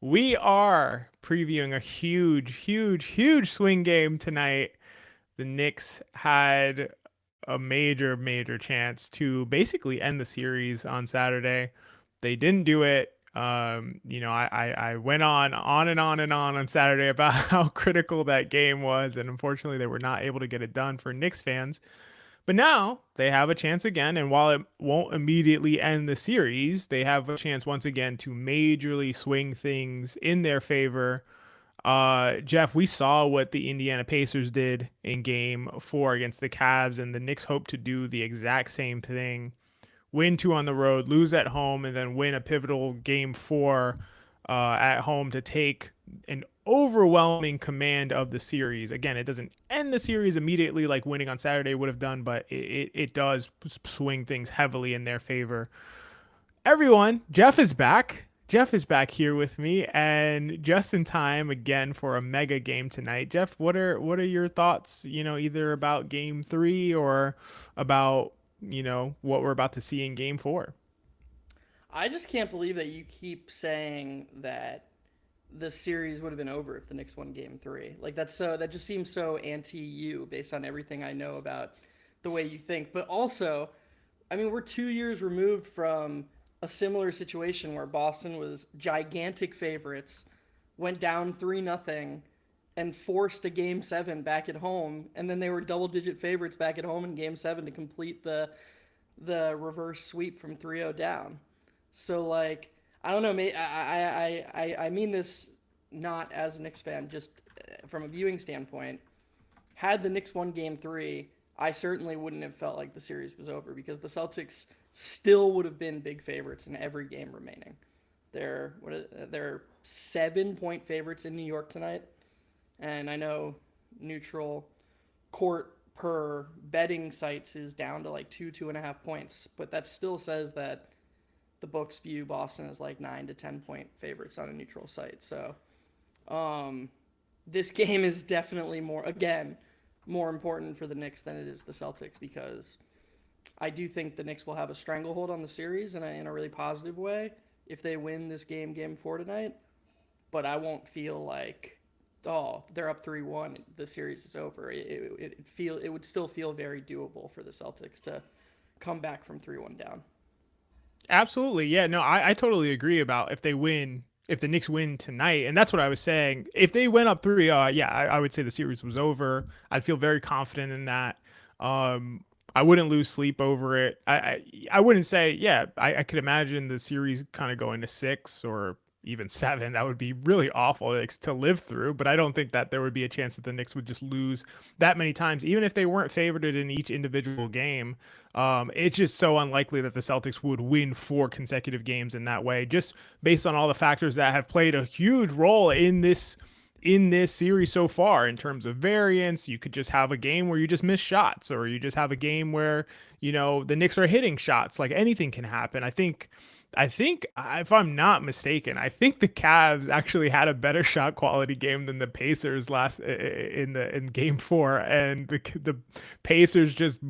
We are previewing a huge swing game tonight. The Knicks had a major chance to basically end the series on Saturday. They didn't do it. I went on Saturday about how critical that game was, and unfortunately, they were not able to get it done for Knicks fans. But now they have a chance again, and while it won't immediately end the series, they have a chance once again to majorly swing things in their favor. Jeff, we saw what the Indiana Pacers did in game four against the Cavs, and the Knicks hope to do the exact same thing. Win two on the road, lose at home, and then win a pivotal game four at home to take an overwhelming command of the series. Again, it doesn't end the series immediately like winning on Saturday would have done, but it does swing things heavily in their favor. Everyone, Jeff is back. Jeff is back here with me, and just in time again for a mega game tonight. Jeff, what are your thoughts? Either about Game 3 or about what we're about to see in Game 4. I just can't believe that you keep saying that the series would have been over if the Knicks won Game Three. Like that just seems so anti you based on everything I know about the way you think. But also, I mean, we're 2 years removed from a similar situation where Boston was gigantic favorites, went down 3-0, and forced a Game Seven back at home, and then they were double-digit favorites back at home in Game Seven to complete the reverse sweep from 3-0 down. So like I don't know. I mean this not as a Knicks fan, just from a viewing standpoint. Had the Knicks won Game Three, I certainly wouldn't have felt like the series was over because the Celtics still would have been big favorites in every game remaining. They're 7-point favorites in New York tonight, and I know neutral court per betting sites is down to like 2.5 points, but that still says that the books view Boston as like 9 to 10 point favorites on a neutral site. So this game is definitely more important for the Knicks than it is the Celtics because I do think the Knicks will have a stranglehold on the series in a really positive way if they win this game 4 tonight. But I won't feel like they're up 3-1, the series is over. It would still feel very doable for the Celtics to come back from 3-1 down. Absolutely. Yeah, no, I totally agree about if the Knicks win tonight, and that's what I was saying. If they went up 3, yeah, I would say the series was over. I'd feel very confident in that. I wouldn't lose sleep over it. I wouldn't say, yeah, I could imagine the series kind of going to 6 or even 7. That would be really awful to live through, but I don't think that there would be a chance that the Knicks would just lose that many times, even if they weren't favored in each individual game. It's just so unlikely that the Celtics would win 4 consecutive games in that way, just based on all the factors that have played a huge role in this series so far in terms of variance. You could just have a game where you just miss shots, or you just have a game where the Knicks are hitting shots. Like anything can happen. I think if I'm not mistaken, I think the Cavs actually had a better shot quality game than the Pacers last in game 4, and the Pacers just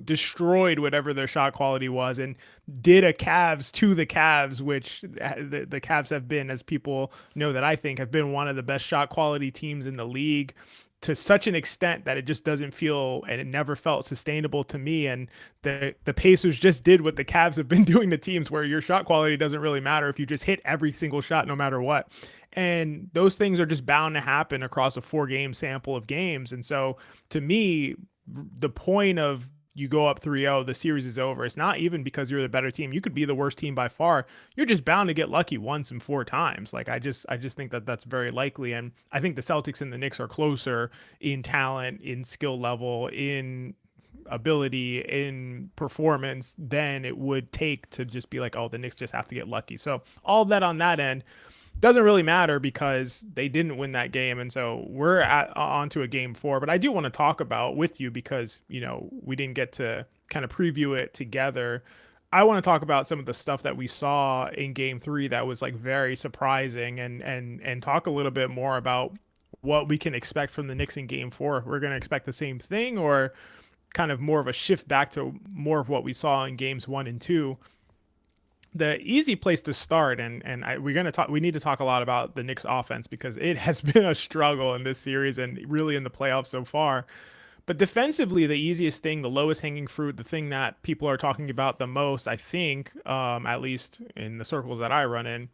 destroyed whatever their shot quality was, and did a Cavs to the Cavs, which the Cavs have been, as people know that I think, have been one of the best shot quality teams in the league to such an extent that it just doesn't feel, and it never felt sustainable to me. And the Pacers just did what the Cavs have been doing to teams, where your shot quality doesn't really matter if you just hit every single shot no matter what. And those things are just bound to happen across a 4 game sample of games. And so to me, the point of you go up 3-0, the series is over. It's not even because you're the better team. You could be the worst team by far. You're just bound to get lucky once in 4 times. Like I just think that that's very likely. And I think the Celtics and the Knicks are closer in talent, in skill level, in ability, in performance than it would take to just be like, oh, the Knicks just have to get lucky. So all of that on that end doesn't really matter because they didn't win that game. And so we're on to a game 4. But I do want to talk about with you because, we didn't get to kind of preview it together. I want to talk about some of the stuff that we saw in game 3 that was like very surprising, and talk a little bit more about what we can expect from the Knicks in game 4. We're going to expect the same thing, or kind of more of a shift back to more of what we saw in games 1 and 2. the easy place to start, we need to talk a lot about the Knicks offense because it has been a struggle in this series and really in the playoffs so far. But defensively, the easiest thing, the lowest hanging fruit, the thing that people are talking about the most, I think, at least in the circles that I run in,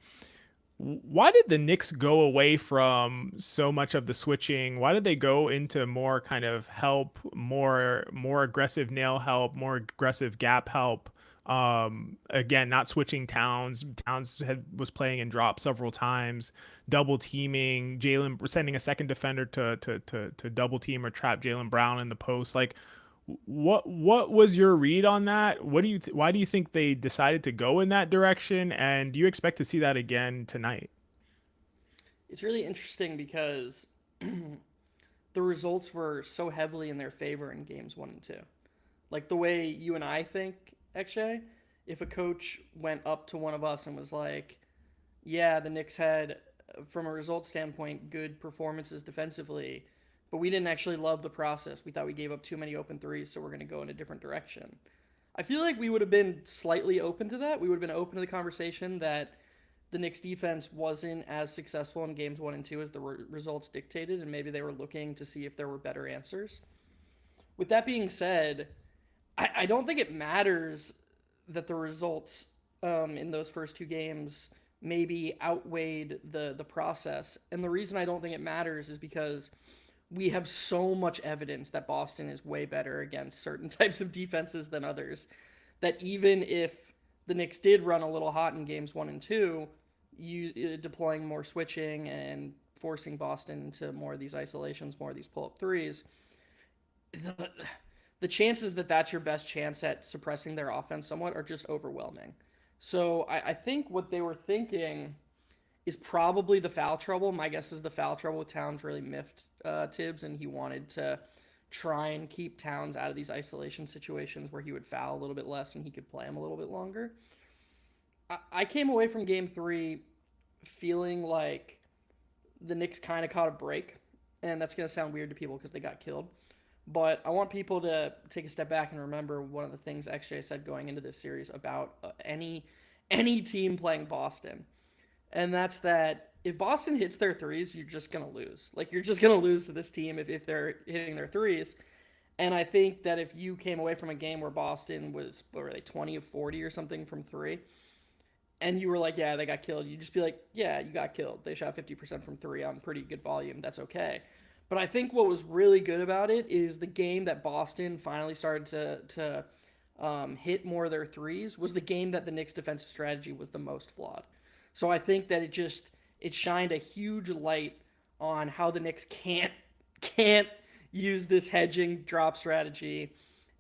why did the Knicks go away from so much of the switching? Why did they go into more kind of help, more aggressive nail help, more aggressive gap help? Again, not switching Towns. Was playing in drop several times, double teaming Jalen, sending a second defender to double team or trap Jalen Brown in the post. Like, what was your read on that? Why do you think they decided to go in that direction? And do you expect to see that again tonight? It's really interesting because the results were so heavily in their favor in games 1 and 2. Like the way you and I think, XJ, if a coach went up to one of us and was like, yeah, the Knicks had, from a result standpoint, good performances defensively, but we didn't actually love the process. We thought we gave up too many open threes, so we're going to go in a different direction. I feel like we would have been slightly open to that. We would have been open to the conversation that the Knicks defense wasn't as successful in games 1 and 2 as the results dictated, and maybe they were looking to see if there were better answers. With that being said, I don't think it matters that the results in those first 2 games maybe outweighed the process. And the reason I don't think it matters is because we have so much evidence that Boston is way better against certain types of defenses than others. That even if the Knicks did run a little hot in games 1 and 2, deploying more switching and forcing Boston into more of these isolations, more of these pull up threes, the, the chances that that's your best chance at suppressing their offense somewhat are just overwhelming. So I think what they were thinking is probably the foul trouble. My guess is the foul trouble with Towns really miffed Tibbs, and he wanted to try and keep Towns out of these isolation situations where he would foul a little bit less and he could play him a little bit longer. I came away from game 3 feeling like the Knicks kind of caught a break, and that's going to sound weird to people because they got killed. But I want people to take a step back and remember one of the things XJ said going into this series about any team playing Boston, and that's that if Boston hits their threes, you're just gonna lose. Like you're just gonna lose to this team if they're hitting their threes. And I think that if you came away from a game where Boston was, what were they, 20 of 40 or something from three, and you were like, yeah, they got killed, you'd just be like, yeah, you got killed. They shot 50% from three on pretty good volume. That's okay. But I think what was really good about it is the game that Boston finally started to hit more of their threes was the game that the Knicks' defensive strategy was the most flawed. So I think that it shined a huge light on how the Knicks can't use this hedging drop strategy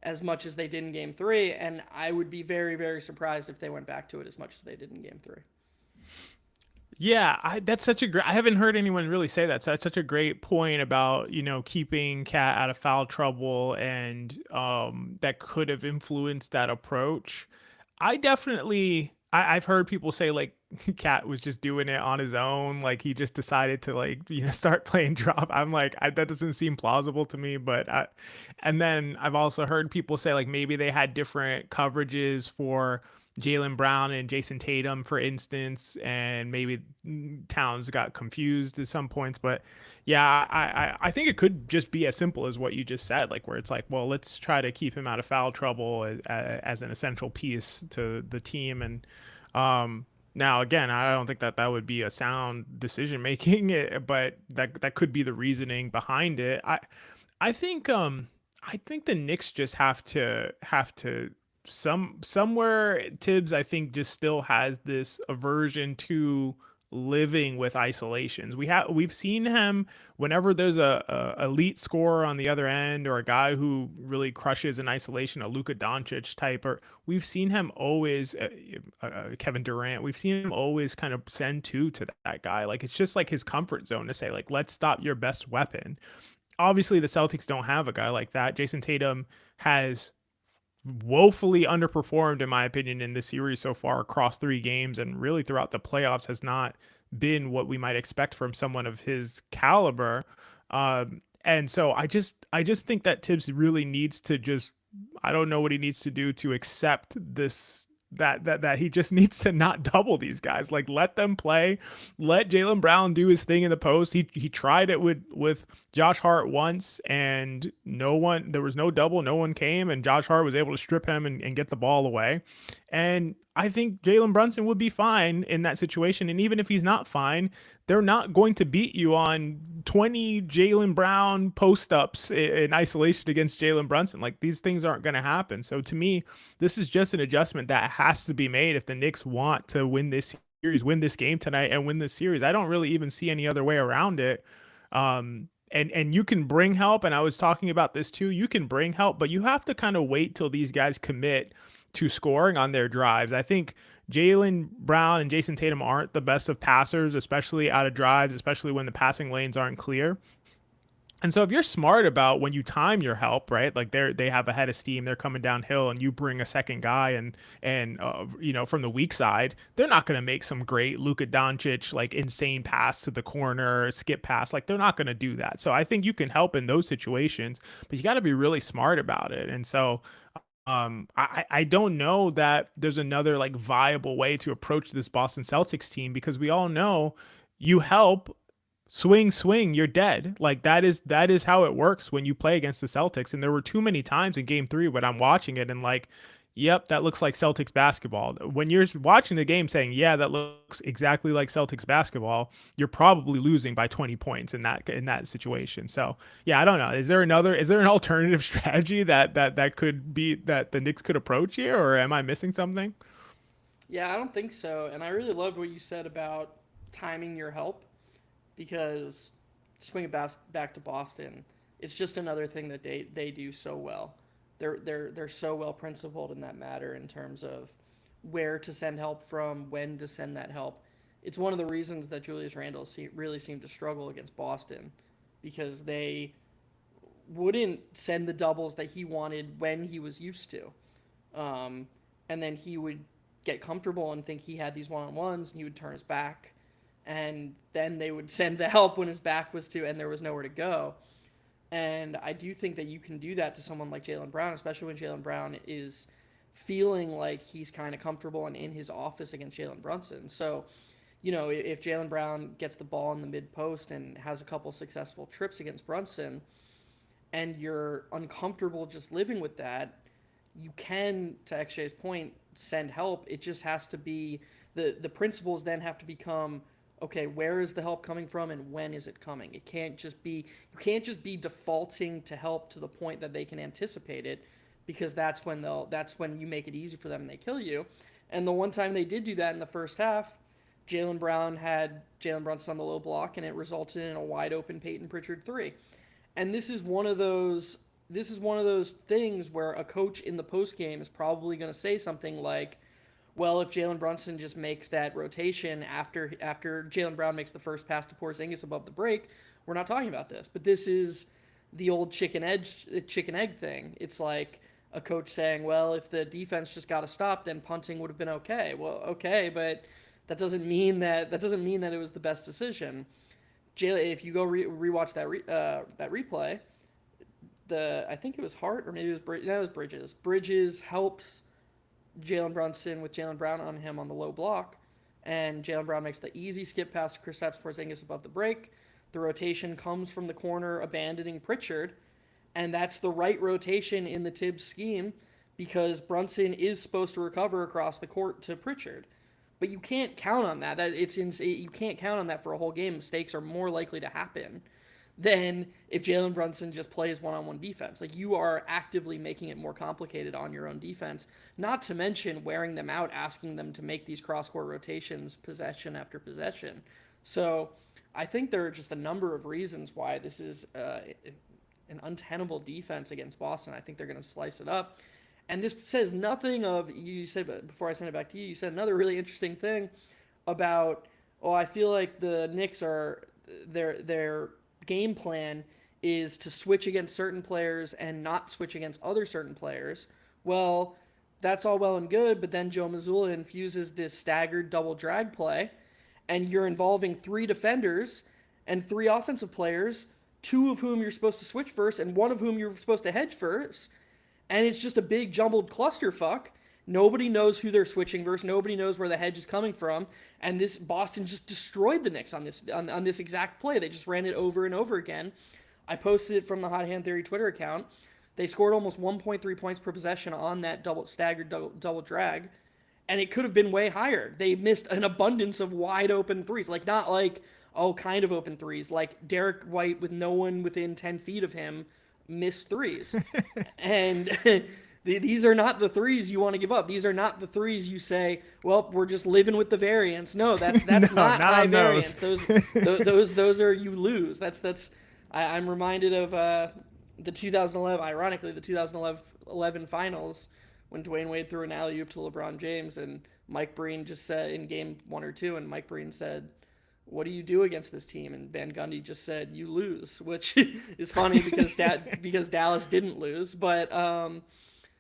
as much as they did in game 3, and I would be very, very surprised if they went back to it as much as they did in game 3. Yeah, that's such a great. I haven't heard anyone really say that. So that's such a great point about keeping Cat out of foul trouble, and that could have influenced that approach. I've heard people say like Cat was just doing it on his own, like he just decided to start playing drop. I'm like that doesn't seem plausible to me, and then I've also heard people say like maybe they had different coverages for Jalen Brown and Jason Tatum, for instance, and maybe Towns got confused at some points. But yeah, I think it could just be as simple as what you just said, like where it's like, well, let's try to keep him out of foul trouble as an essential piece to the team. And now again, I don't think that would be a sound decision making, but that could be the reasoning behind it. I think the Knicks just have to somewhere Tibbs I think just still has this aversion to living with isolations. We've seen him whenever there's a elite scorer on the other end or a guy who really crushes in isolation, a Luka Doncic type, or we've seen him always Kevin Durant. We've seen him always kind of send two to that guy. Like it's just like his comfort zone to say like let's stop your best weapon. Obviously the Celtics don't have a guy like that. Jason Tatum has woefully underperformed in my opinion in this series so far across 3 games, and really throughout the playoffs has not been what we might expect from someone of his caliber. And so I just think that Tibbs really needs to just, I don't know what he needs to do to accept that he just needs to not double these guys. Like let them play, let Jaylen Brown do his thing in the post. He tried it with Josh Hart once, and there was no double, no one came, and Josh Hart was able to strip him and get the ball away. And I think Jalen Brunson would be fine in that situation. And even if he's not fine, they're not going to beat you on 20 Jaylen Brown post ups in isolation against Jalen Brunson. Like these things aren't going to happen. So to me, this is just an adjustment that has to be made if the Knicks want to win this series, win this game tonight, and win this series. I don't really even see any other way around it. And you can bring help, and I was talking about this too. You can bring help, but you have to kind of wait till these guys commit to scoring on their drives. I think Jaylen Brown and Jason Tatum aren't the best of passers, especially out of drives, especially when the passing lanes aren't clear. And so if you're smart about when you time your help, right? Like they have a head of steam, they're coming downhill, and you bring a second guy, and from the weak side, they're not going to make some great Luka Doncic like insane pass to the corner, skip pass. Like they're not going to do that. So I think you can help in those situations, but you got to be really smart about it. And so I don't know that there's another like viable way to approach this Boston Celtics team, because we all know you help swing, you're dead. Like that is how it works when you play against the Celtics. And there were too many times in game 3 when I'm watching it and like, yep, that looks like Celtics basketball. When you're watching the game saying, yeah, that looks exactly like Celtics basketball, you're probably losing by 20 points in that situation. So yeah, I don't know. Is there an alternative strategy that could be that the Knicks could approach here, or am I missing something? Yeah, I don't think so. And I really loved what you said about timing your help, because swing it back to Boston, it's just another thing that they do so well. They're so well principled in that matter in terms of where to send help from, when to send that help. It's one of the reasons that Julius Randle really seemed to struggle against Boston, because they wouldn't send the doubles that he wanted when he was used to. And then he would get comfortable and think he had these one on ones, and he would turn his back. And then they would send the help when his back was to, and there was nowhere to go. And I do think that you can do that to someone like Jaylen Brown, especially when Jaylen Brown is feeling like he's kind of comfortable and in his office against Jalen Brunson. So, if Jaylen Brown gets the ball in the mid post and has a couple successful trips against Brunson, and you're uncomfortable just living with that, you can, to XJ's point, send help. It just has to be the principles then have to become, okay, where is the help coming from and when is it coming? It can't just be you can't just be defaulting to help to the point that they can anticipate it, because that's when you make it easy for them and they kill you. And the one time they did do that in the first half, Jaylen Brown had Jalen Brunson on the low block, and it resulted in a wide open Peyton Pritchard three. And this is one of those things where a coach in the post game is probably going to say something like, well, if Jalen Brunson just makes that rotation after Jaylen Brown makes the first pass to Porzingis above the break, we're not talking about this. But this is the old chicken egg thing. It's like a coach saying, well, if the defense just got to stop, then punting would have been okay. Well, okay, but that doesn't mean that it was the best decision. If you go rewatch that replay, I think it was Hart, or maybe it was Bridges. Bridges helps Jalen Brunson with Jaylen Brown on him on the low block, and Jaylen Brown makes the easy skip pass to Kristaps Porzingis above the break. The rotation comes from the corner, abandoning Pritchard, and that's the right rotation in the Tibbs scheme, because Brunson is supposed to recover across the court to Pritchard. But you can't count on that. You can't count on that for a whole game. Mistakes are more likely to happen than if Jalen Brunson just plays one-on-one defense. Like, you are actively making it more complicated on your own defense, not to mention wearing them out, asking them to make these cross-court rotations possession after possession. So I think there are just a number of reasons why this is an untenable defense against Boston. I think they're going to slice it up. And this says nothing of, you said, before I send it back to you, you said another really interesting thing about, I feel like the Knicks are, their game plan is to switch against certain players and not switch against other certain players. Well, that's all well and good, but then Joe Mazzulla infuses this staggered double drag play, and you're involving 3 defenders and 3 offensive players, 2 of whom you're supposed to switch first and 1 of whom you're supposed to hedge first. And it's just a big jumbled clusterfuck. Nobody knows who they're switching versus. Nobody knows where the hedge is coming from. And this Boston just destroyed the Knicks on this exact play. They just ran it over and over again. I posted it from the Hot Hand Theory Twitter account. They scored almost 1.3 points per possession on that double drag, and it could have been way higher. They missed an abundance of wide open threes, like not like kind of open threes, like Derek White with no one within 10 feet of him missed threes, and these are not the threes you want to give up. These are not the threes you say, well, we're just living with the variance. No, that's No, not not high on variance. those. Those are you lose. I'm reminded of the 2011, ironically, the 2011 finals when Dwayne Wade threw an alley oop to LeBron James, and Mike Breen just said in game 1 or 2, and Mike Breen said, "What do you do against this team?" And Van Gundy just said, "You lose," which is funny because Dallas didn't lose, but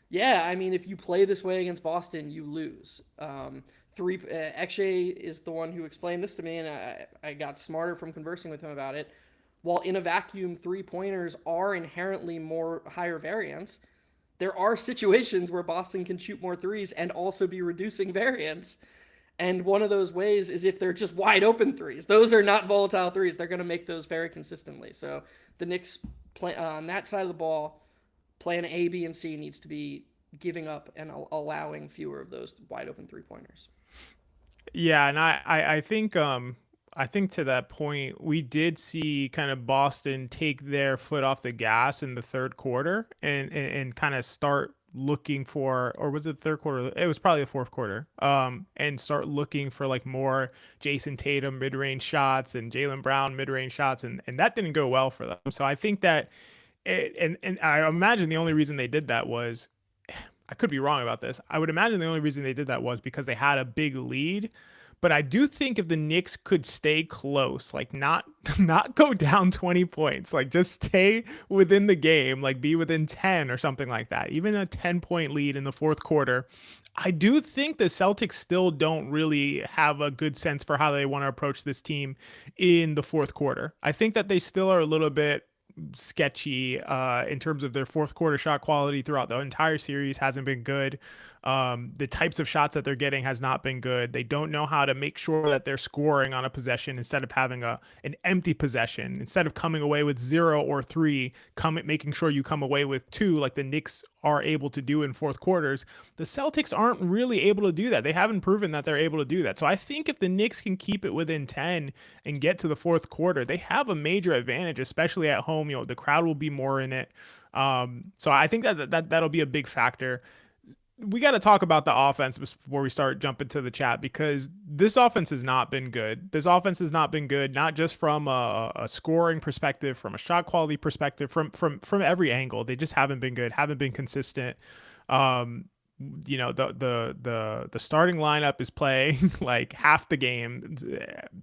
yeah, I mean, if you play this way against Boston, you lose. Akshay is the one who explained this to me, and I got smarter from conversing with him about it. While in a vacuum, 3-pointers are inherently more higher variance, there are situations where Boston can shoot more threes and also be reducing variance. And one of those ways is if they're just wide open threes. Those are not volatile threes. They're going to make those very consistently. So the Knicks play on that side of the ball, plan A, B, and C needs to be giving up and allowing fewer of those wide open 3-pointers. Yeah, and I think to that point, we did see kind of Boston take their foot off the gas in the third quarter and kind of start looking for, or was it the third quarter? It was probably the fourth quarter. And start looking for like more Jason Tatum mid-range shots and Jaylen Brown mid-range shots, and that didn't go well for them. So I think that and I imagine the only reason they did that was, I could be wrong about this. I would imagine the only reason they did that was because they had a big lead. But I do think if the Knicks could stay close, like not not go down 20 points, like just stay within the game, like be within 10 or something like that, even a 10-point lead in the fourth quarter, I do think the Celtics still don't really have a good sense for how they want to approach this team in the fourth quarter. I think that they still are a little bit sketchy in terms of their fourth quarter shot quality throughout the entire series hasn't been good. The types of shots that they're getting has not been good. They don't know how to make sure that they're scoring on a possession instead of having an empty possession. Instead of coming away with 0 or 3, making sure you come away with 2 like the Knicks are able to do in fourth quarters. The Celtics aren't really able to do that. They haven't proven that they're able to do that. So I think if the Knicks can keep it within 10 and get to the fourth quarter, they have a major advantage, especially at home. You know, the crowd will be more in it. So I think that'll be a big factor. We got to talk about the offense before we start jumping to the chat, because this offense has not been good. This offense has not been good, not just from a scoring perspective, from a shot quality perspective, from every angle. They just haven't been good, haven't been consistent. You know, the starting lineup is playing like half the game,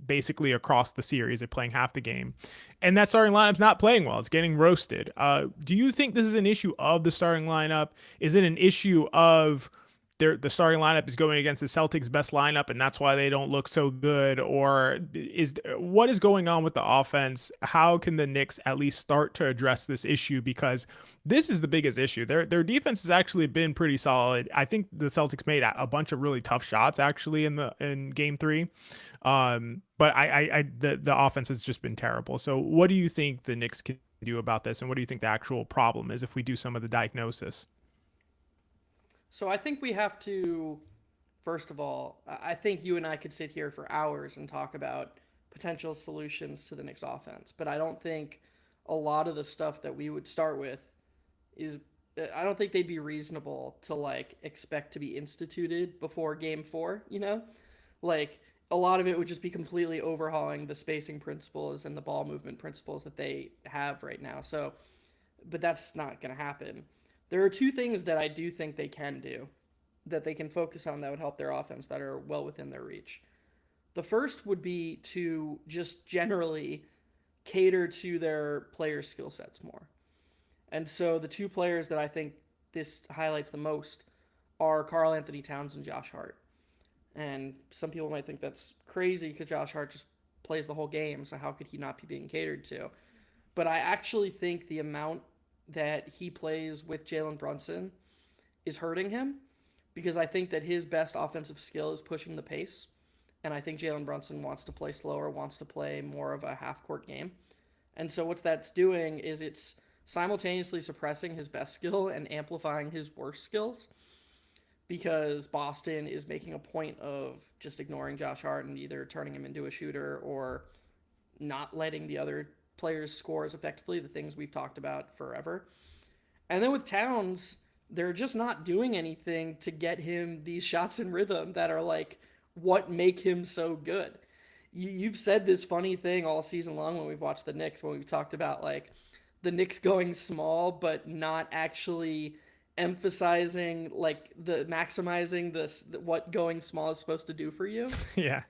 basically across the series. They're playing half the game, and that starting lineup's not playing well. It's getting roasted. Do you think this is an issue of the starting lineup? Is it an issue of the starting lineup is going against the Celtics' best lineup, and that's why they don't look so good? Or what is going on with the offense? How can the Knicks at least start to address this issue? Because this is the biggest issue. Their defense has actually been pretty solid. I think the Celtics made a bunch of really tough shots actually in game 3. But the offense has just been terrible. So what do you think the Knicks can do about this, and what do you think the actual problem is if we do some of the diagnosis? So I think we have to, first of all, I think you and I could sit here for hours and talk about potential solutions to the Knicks offense, but I don't think a lot of the stuff that we would start with is, I don't think they'd be reasonable to like expect to be instituted before game 4, you know? Like a lot of it would just be completely overhauling the spacing principles and the ball movement principles that they have right now. So, but that's not going to happen. There are 2 things that I do think they can do, that they can focus on, that would help their offense, that are well within their reach. The first would be to just generally cater to their players' skill sets more. And so the 2 players that I think this highlights the most are Karl Anthony Towns and Josh Hart. And some people might think that's crazy because Josh Hart just plays the whole game, so how could he not be being catered to? But I actually think the amount that he plays with Jalen Brunson is hurting him, because I think that his best offensive skill is pushing the pace. And I think Jalen Brunson wants to play slower, wants to play more of a half court game. And so what that's doing is it's simultaneously suppressing his best skill and amplifying his worst skills, because Boston is making a point of just ignoring Josh Hart and either turning him into a shooter or not letting the other players score as effectively, the things we've talked about forever. And then with Towns, they're just not doing anything to get him these shots in rhythm that are like what make him so good. You've said this funny thing all season long when we've watched the Knicks, when we've talked about like the Knicks going small, but not actually emphasizing like the maximizing this what going small is supposed to do for you. Yeah.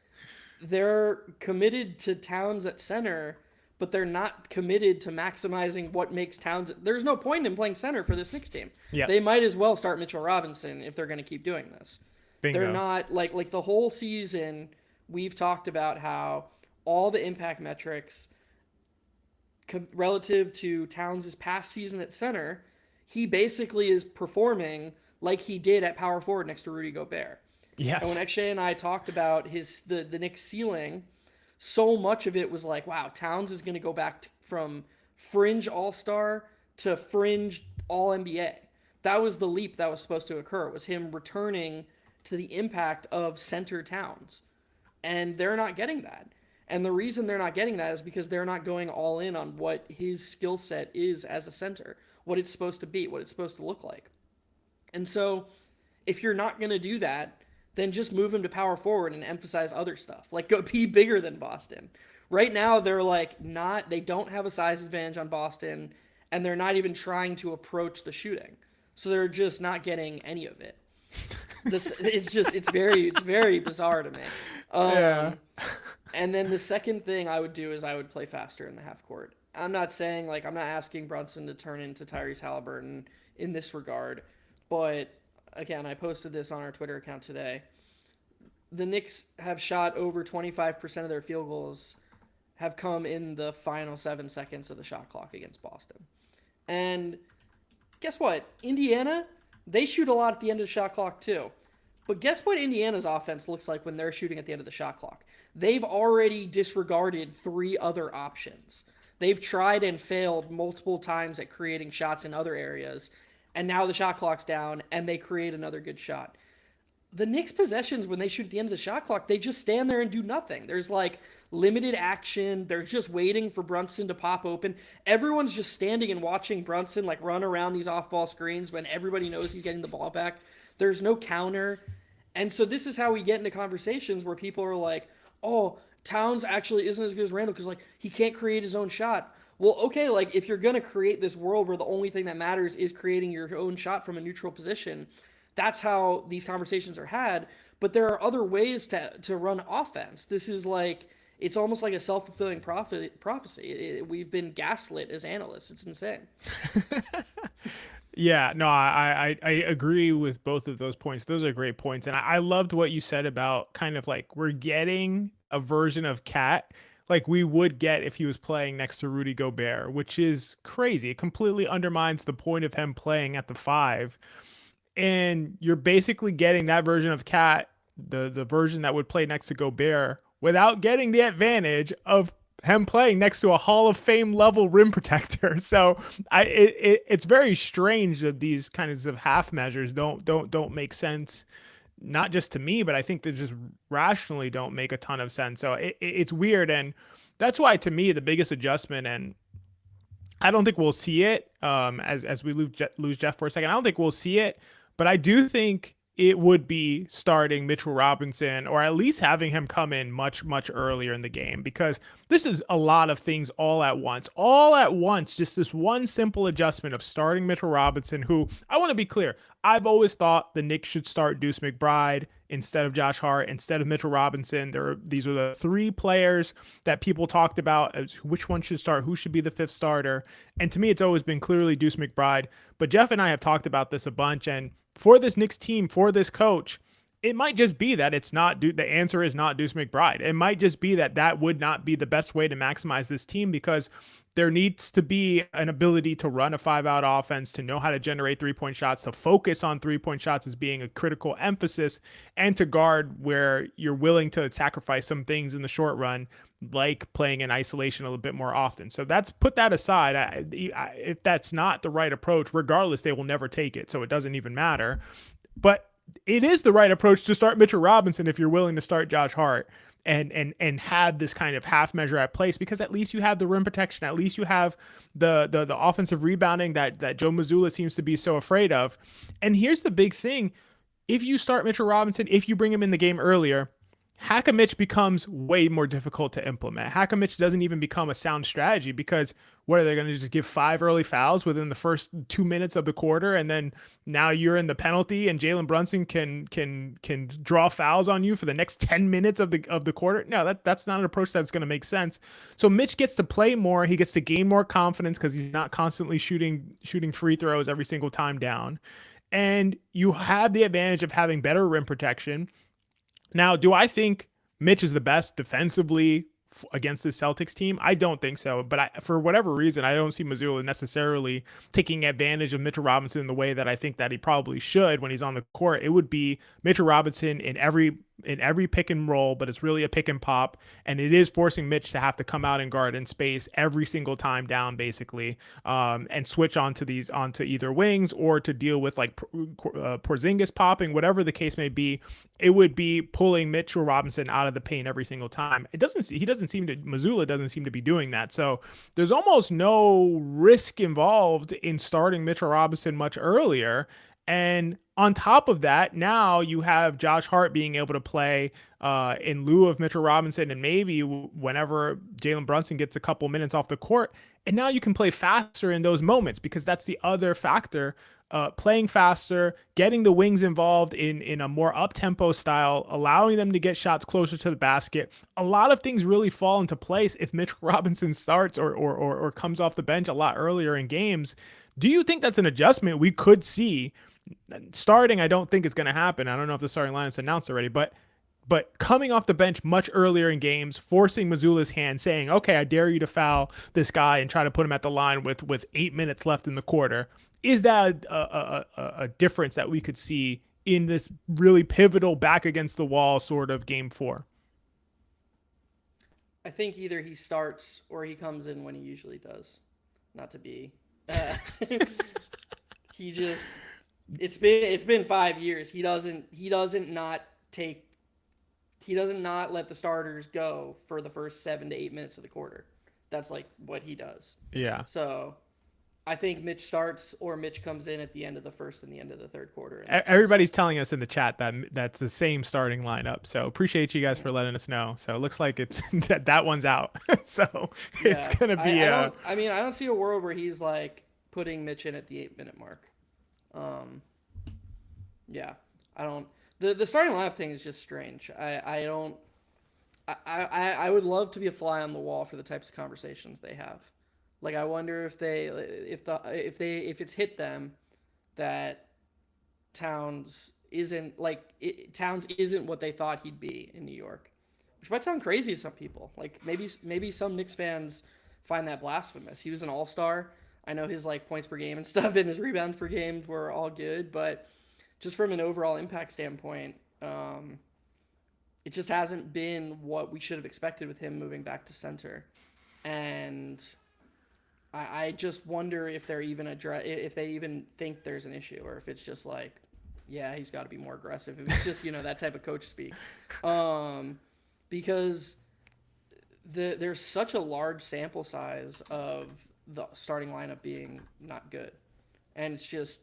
They're committed to Towns at center, but they're not committed to maximizing what makes Towns. There's no point in playing center for this Knicks team. Yeah. They might as well start Mitchell Robinson if they're going to keep doing this. Bingo. They're not like the whole season we've talked about how all the impact metrics relative to Towns' past season at center, he basically is performing like he did at power forward next to Rudy Gobert. Yes. And when Akshay and I talked about the Knicks ceiling, so much of it was like, wow, Towns is going to go back from fringe all-star to fringe all-NBA. That was the leap that was supposed to occur. It was him returning to the impact of center Towns. And they're not getting that. And the reason they're not getting that is because they're not going all in on what his skill set is as a center, what it's supposed to be, what it's supposed to look like. And so if you're not going to do that, then just move him to power forward and emphasize other stuff. Like, go be bigger than Boston. Right now, they're like they don't have a size advantage on Boston, and they're not even trying to approach the shooting. So they're just not getting any of it. It's very bizarre to me. Yeah. And then the second thing I would do is I would play faster in the half court. I'm not asking Brunson to turn into Tyrese Halliburton in this regard, but again, I posted this on our Twitter account today. The Knicks have shot over 25% of their field goals have come in the final 7 seconds of the shot clock against Boston. And guess what? Indiana, they shoot a lot at the end of the shot clock too. But guess what Indiana's offense looks like when they're shooting at the end of the shot clock? They've already disregarded 3 other options. They've tried and failed multiple times at creating shots in other areas, and now the shot clock's down, and they create another good shot. The Knicks' possessions, when they shoot at the end of the shot clock, they just stand there and do nothing. There's like limited action. They're just waiting for Brunson to pop open. Everyone's just standing and watching Brunson like run around these off-ball screens when everybody knows he's getting the ball back. There's no counter. And so this is how we get into conversations where people are like, oh, Towns actually isn't as good as Randall because like he can't create his own shot. Well, okay, like if you're going to create this world where the only thing that matters is creating your own shot from a neutral position, that's how these conversations are had. But there are other ways to run offense. This is like, it's almost like a self-fulfilling prophecy. We've been gaslit as analysts. It's insane. Yeah, no, I agree with both of those points. Those are great points. And I loved what you said about kind of like we're getting a version of Cat like we would get if he was playing next to Rudy Gobert, which is crazy. It completely undermines the point of him playing at the 5. And you're basically getting that version of Cat, the version that would play next to Gobert, without getting the advantage of him playing next to a Hall of Fame level rim protector. So it's very strange that these kinds of half measures don't make sense, not just to me, but I think they just rationally don't make a ton of sense. So it's weird. And that's why, to me, the biggest adjustment, and I don't think we'll see it as we lose Jeff for a second. I don't think we'll see it, but I do think it would be starting Mitchell Robinson, or at least having him come in much, much earlier in the game, because this is a lot of things all at once, just this one simple adjustment of starting Mitchell Robinson, who, I want to be clear, I've always thought the Knicks should start Deuce McBride instead of Josh Hart, instead of Mitchell Robinson. These are the 3 players that people talked about as which one should start, who should be the 5th starter. And to me, it's always been clearly Deuce McBride. But Jeff and I have talked about this a bunch, and for this Knicks team, for this coach, it might just be that it's not the answer is not Deuce McBride. It might just be that would not be the best way to maximize this team, because there needs to be an ability to run a 5-out offense, to know how to generate 3-point shots, to focus on 3-point shots as being a critical emphasis, and to guard where you're willing to sacrifice some things in the short run, like playing in isolation a little bit more often. So that's, put that aside. If that's not the right approach, regardless, they will never take it. So it doesn't even matter. But it is the right approach to start Mitchell Robinson if you're willing to start Josh Hart and have this kind of half measure at place, because at least you have the rim protection, at least you have the offensive rebounding that Joe Mazzulla seems to be so afraid of. And here's the big thing: if you start Mitchell Robinson, if you bring him in the game earlier, Hack a Mitch becomes way more difficult to implement. Hack a Mitch doesn't even become a sound strategy, because what are they going to just give 5 early fouls within the first 2 minutes of the quarter, and then now you're in the penalty, and Jalen Brunson can draw fouls on you for the next 10 minutes of the quarter? No, that's not an approach that's going to make sense. So Mitch gets to play more. He gets to gain more confidence because he's not constantly shooting free throws every single time down, and you have the advantage of having better rim protection. Now, do I think Mitch is the best defensively against the Celtics team? I don't think so. But for whatever reason, I don't see Mazzulla necessarily taking advantage of Mitchell Robinson in the way that I think that he probably should when he's on the court. It would be Mitchell Robinson in every pick and roll, but it's really a pick and pop, and it is forcing Mitch to have to come out and guard in space every single time down, basically, and switch onto either wings, or to deal with like Porzingis popping, whatever the case may be. It would be pulling Mitchell Robinson out of the paint every single time. Mazzulla doesn't seem to be doing that. So there's almost no risk involved in starting Mitchell Robinson much earlier. And on top of that, now you have Josh Hart being able to play in lieu of Mitchell Robinson, and maybe whenever Jalen Brunson gets a couple minutes off the court. And now you can play faster in those moments, because that's the other factor. Playing faster, getting the wings involved in a more up-tempo style, allowing them to get shots closer to the basket. A lot of things really fall into place if Mitchell Robinson starts or comes off the bench a lot earlier in games. Do you think that's an adjustment we could see? Starting, I don't think it's going to happen. I don't know if the starting lineup's announced already, but coming off the bench much earlier in games, forcing Mazzulla's hand, saying, okay, I dare you to foul this guy and try to put him at the line with 8 minutes left in the quarter. Is that a difference that we could see in this really pivotal back against the wall sort of game 4? I think either he starts or he comes in when he usually does. Not to be he just, it's been 5 years. He doesn't not let the starters go for the first 7 to 8 minutes of the quarter. That's like what he does. Yeah. So I think Mitch starts or Mitch comes in at the end of the first and the end of the third quarter. Everybody's telling us in the chat that that's the same starting lineup. So appreciate you guys for letting us know. So it looks like it's that one's out. So it's going to be I don't see a world where he's like putting Mitch in at the 8-minute mark. Yeah, I don't. The starting lineup thing is just strange. I would love to be a fly on the wall for the types of conversations they have. Like, I wonder if it's hit them that Towns isn't what they thought he'd be in New York, which might sound crazy to some people. Like, maybe some Knicks fans find that blasphemous. He was an all-star. I know his like points per game and stuff and his rebounds per game were all good, but just from an overall impact standpoint, it just hasn't been what we should have expected with him moving back to center. And I just wonder if they're even if they even think there's an issue, or if it's just like, yeah, he's got to be more aggressive. If it's just, that type of coach speak, because there's such a large sample size of the starting lineup being not good, and it's just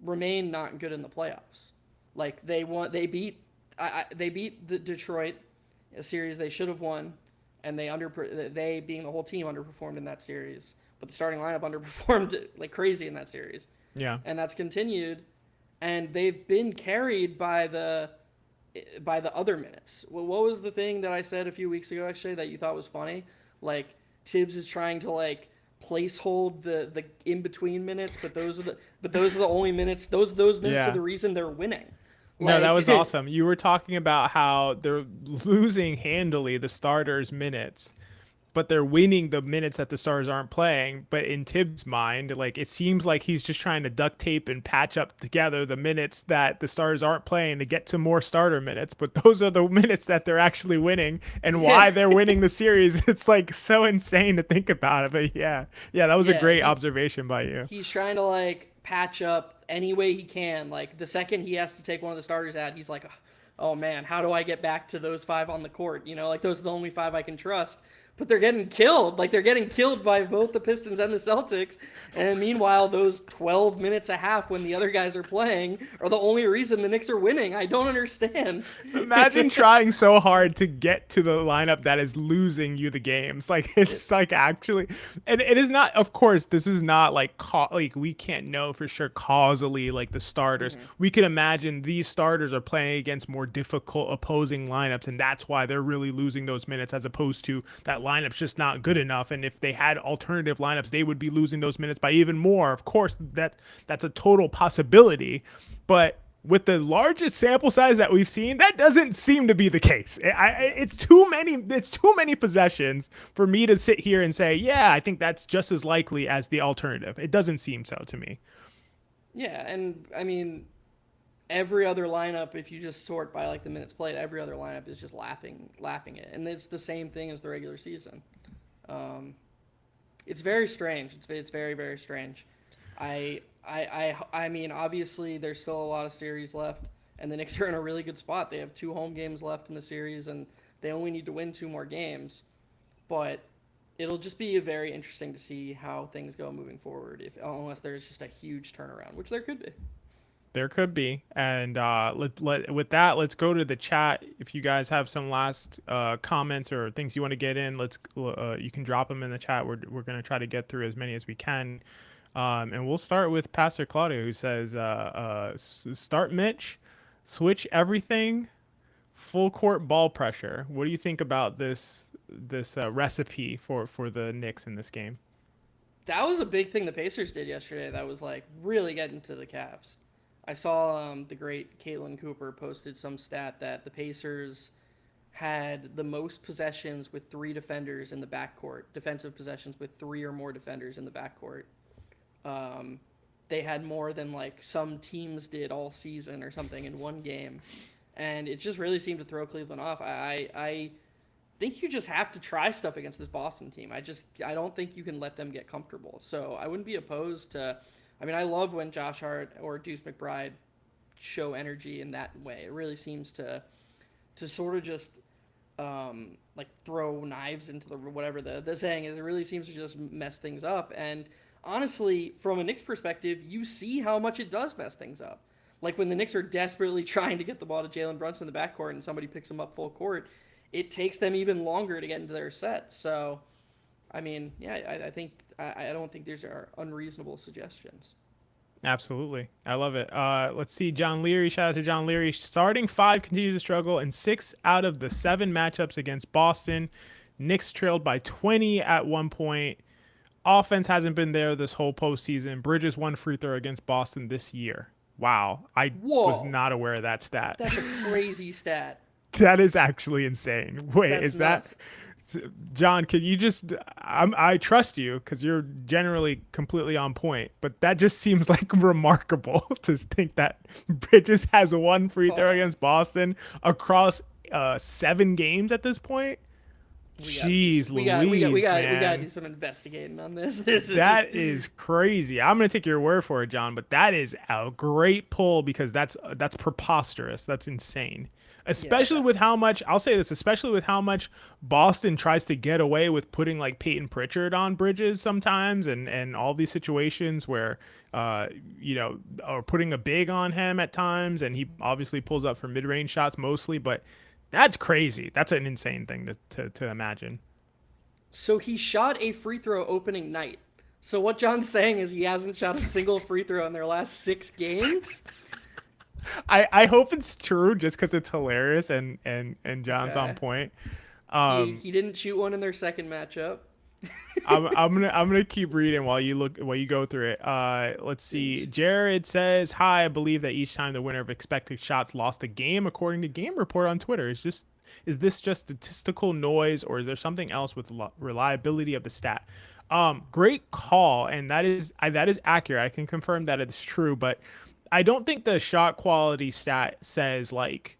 remain not good in the playoffs. Like they beat the Detroit, a series they should have won, and they being the whole team underperformed in that series. But the starting lineup underperformed like crazy in that series. Yeah. And that's continued, and they've been carried by the other minutes. Well, what was the thing that I said a few weeks ago actually that you thought was funny? Like Tibbs is trying to like place hold the in between minutes, but those are the only minutes. Those minutes are the reason they're winning. No, that was awesome. You were talking about how they're losing handily the starters' minutes, but they're winning the minutes that the stars aren't playing. But in Tibbs' mind, like it seems like he's just trying to duct tape and patch up together the minutes that the stars aren't playing to get to more starter minutes. But those are the minutes that they're actually winning and Yeah, why they're winning the series. It's like so insane to think about it. But yeah, that was a yeah. great observation by you. He's trying to like patch up any way he can. Like the second he has to take one of the starters out, he's like, oh man, how do I get back to those five on the court? You know, like those are the only five I can trust. But they're getting killed. Like they're getting killed by both the Pistons and the Celtics. And meanwhile, those 12 minutes a half when the other guys are playing are the only reason the Knicks are winning. I don't understand. Imagine trying so hard to get to the lineup that is losing you the games. Like it's like actually, and it is not. Of course, this is not like like we can't know for sure causally like the starters. Mm-hmm. We can imagine these starters are playing against more difficult opposing lineups, and that's why they're really losing those minutes as opposed to that lineup's just not good enough. And if they had alternative lineups, they would be losing those minutes by even more. Of course, that's a total possibility, but with the largest sample size that we've seen, that doesn't seem to be the case. It's too many. It's too many possessions for me to sit here and say, yeah, I think that's just as likely as the alternative. It doesn't seem so to me. Yeah, and I mean, every other lineup, if you just sort by like the minutes played, every other lineup is just lapping it, and it's the same thing as the regular season. Um, it's very strange. It's very very strange. I mean, obviously there's still a lot of series left, and the Knicks are in a really good spot. They have 2 home games left in the series, and they only need to win 2 more games. But it'll just be very interesting to see how things go moving forward. If unless there's just a huge turnaround, which there could be. There could be, and with that, let's go to the chat. If you guys have some last comments or things you want to get in, you can drop them in the chat. We're gonna try to get through as many as we can. And we'll start with Pastor Claudio, who says, start Mitch, switch everything, full court ball pressure. What do you think about this recipe for the Knicks in this game? That was a big thing the Pacers did yesterday. That was like really getting to the Cavs. I saw the great Caitlin Cooper posted some stat that the Pacers had the most possessions with 3 defenders in the backcourt, defensive possessions with 3 or more defenders in the backcourt. Um, they had more than like some teams did all season or something in one game, and it just really seemed to throw Cleveland off. I think you just have to try stuff against this Boston team. I don't think you can let them get comfortable. So I wouldn't be opposed to. I mean, I love when Josh Hart or Deuce McBride show energy in that way. It really seems to sort of just like throw knives into the whatever the saying is. It really seems to just mess things up. And honestly, from a Knicks perspective, you see how much it does mess things up. Like when the Knicks are desperately trying to get the ball to Jalen Brunson in the backcourt and somebody picks him up full court, it takes them even longer to get into their set. So, I mean, yeah, I think I don't think these are unreasonable suggestions. Absolutely. I love it. Let's see. John Leary. Shout out to John Leary. Starting 5 continues to struggle in 6 out of the 7 matchups against Boston. Knicks trailed by 20 at one point. Offense hasn't been there this whole postseason. Bridges 1 free throw against Boston this year. Wow. I was Whoa, not aware of that stat. that's a crazy stat. That is actually insane. Wait, That's is that nuts. John? Can you just? I trust you because you're generally completely on point, but that just seems like remarkable to think that Bridges has 1 free throw Oh, against Boston across 7 games at this point. we got to do Jeez, some, Louise, we got to do man. some investigating on this. This is That is crazy. I'm gonna take your word for it, John, but that is a great pull because that's preposterous. That's insane. yeah. Especially with how much I'll say this, especially with how much Boston tries to get away with putting like Peyton Pritchard on Bridges sometimes, and all these situations where or putting a big on him at times, and he obviously pulls up for mid-range shots mostly, but that's crazy. That's an insane thing to imagine. So he shot a free throw opening night. So what John's saying is he hasn't shot a single free throw in their last 6 games. I hope it's true just because it's hilarious and John's on Okay. point. He didn't shoot one in their second matchup. I'm gonna keep reading while you go through it. Let's see. Jared says, "Hi, I believe that each time the winner of expected shots lost the game, according to Game Report on Twitter." It's just Is this just statistical noise, or is there something else with reliability of the stat? Great call, and that is accurate. I can confirm that it's true, but I don't think the shot quality stat says like,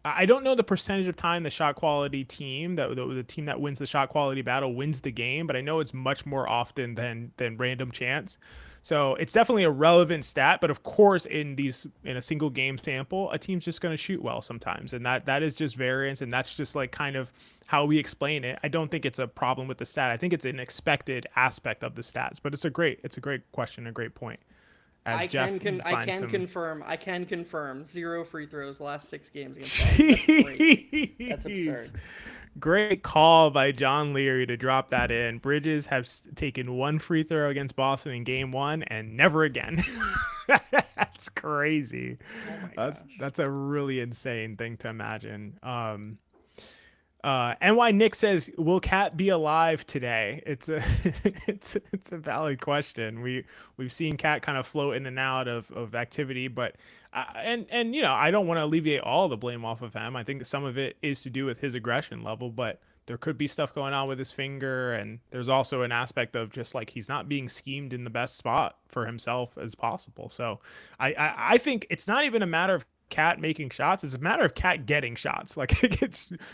I don't know the percentage of time the shot quality team, the team that wins the shot quality battle wins the game, but I know it's much more often than random chance. So it's definitely a relevant stat, but of course in a single game sample, a team's just going to shoot well sometimes, and that is just variance, and that's just like kind of how we explain it. I don't think it's a problem with the stat. I think it's an expected aspect of the stats, but it's a great question, a great point. As Jeff finds some. I can confirm 0 free throws last 6 games against Boston. That's great. That's absurd. Great call by John Leary to drop that in. Bridges has taken 1 free throw against Boston in game 1 and never again. That's crazy. Oh my That's gosh. that's a really insane thing to imagine. NY Nick says, "Will Cat be alive today?" It's a it's a valid question. We've seen Cat kind of float in and out of activity, but and I don't want to alleviate all the blame off of him. I think some of it is to do with his aggression level, but there could be stuff going on with his finger, and there's also an aspect of just like he's not being schemed in the best spot for himself as possible. So I think it's not even a matter of Cat making shots. It's a matter of Cat getting shots. Like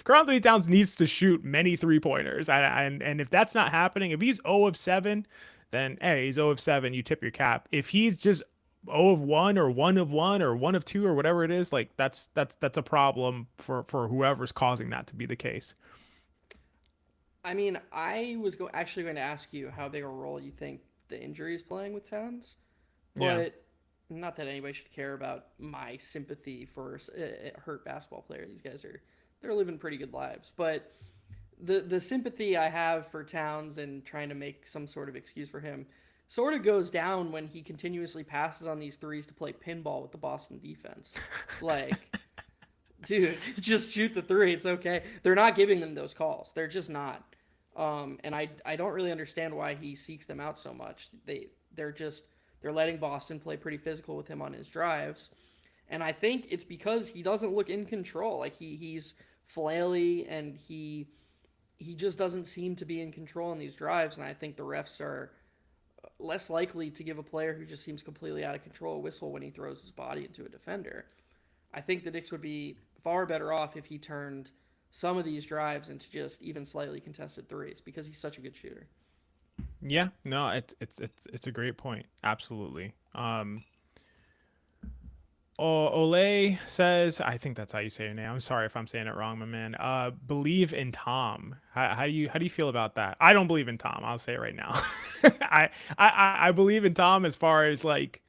Karl Anthony Towns needs to shoot many 3-pointers. And if that's not happening, if he's 0 of 7, then hey, he's 0 of 7. You tip your cap. If he's just 0 of 1 or 1 of 1 or 1 of 2 or whatever it is, like that's a problem for whoever's causing that to be the case. I mean, I was actually going to ask you how big a role you think the injury is playing with Towns, Yeah. but not that anybody should care about my sympathy for a hurt basketball player. These guys they're living pretty good lives, but the sympathy I have for Towns and trying to make some sort of excuse for him sort of goes down when he continuously passes on these threes to play pinball with the Boston defense. Like, dude, just shoot the three. It's okay. They're not giving them those calls. They're just not. And I don't really understand why he seeks them out so much. They're letting Boston play pretty physical with him on his drives, and I think it's because he doesn't look in control. Like he's flaily and he just doesn't seem to be in control in these drives. And I think the refs are less likely to give a player who just seems completely out of control a whistle when he throws his body into a defender. I think the Knicks would be far better off if he turned some of these drives into just even slightly contested threes because he's such a good shooter. Yeah, no, it's a great point. Absolutely. Ole says, I think that's how you say your name. I'm sorry if I'm saying it wrong, my man. Believe in Tom. How do you feel about that? I don't believe in Tom. I'll say it right now. I believe in Tom as far as like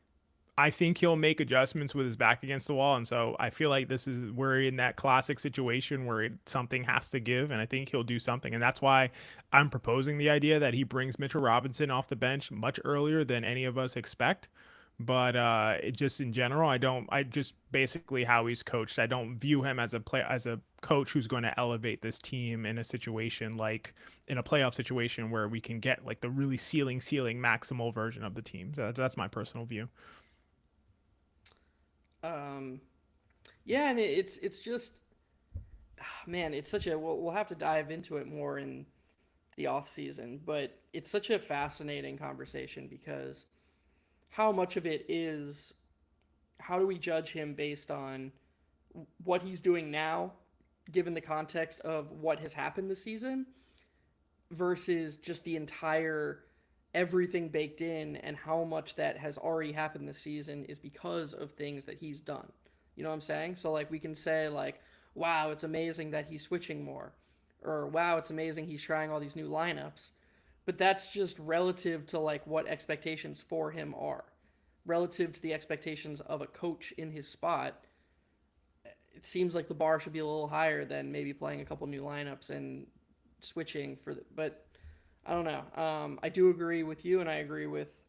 I think he'll make adjustments with his back against the wall, and so I feel like we're in that classic situation where something has to give, and I think he'll do something, and that's why I'm proposing the idea that he brings Mitchell Robinson off the bench much earlier than any of us expect. But just in general, I just basically how he's coached. I don't view him as a coach who's going to elevate this team in a situation like in a playoff situation where we can get like the really ceiling maximal version of the team. So that's my personal view. Um, yeah, and it's just man, it's such a we'll have to dive into it more in the off season, but it's such a fascinating conversation because how much of it is how do we judge him based on what he's doing now, given the context of what has happened this season, versus just the entire everything baked in and how much that has already happened this season is because of things that he's done. You know what I'm saying? So like we can say like, wow, it's amazing that he's switching more, or wow, it's amazing he's trying all these new lineups. But that's just relative to like what expectations for him are. Relative to the expectations of a coach in his spot, it seems like the bar should be a little higher than maybe playing a couple new lineups and switching but I don't know. I do agree with you, and I agree with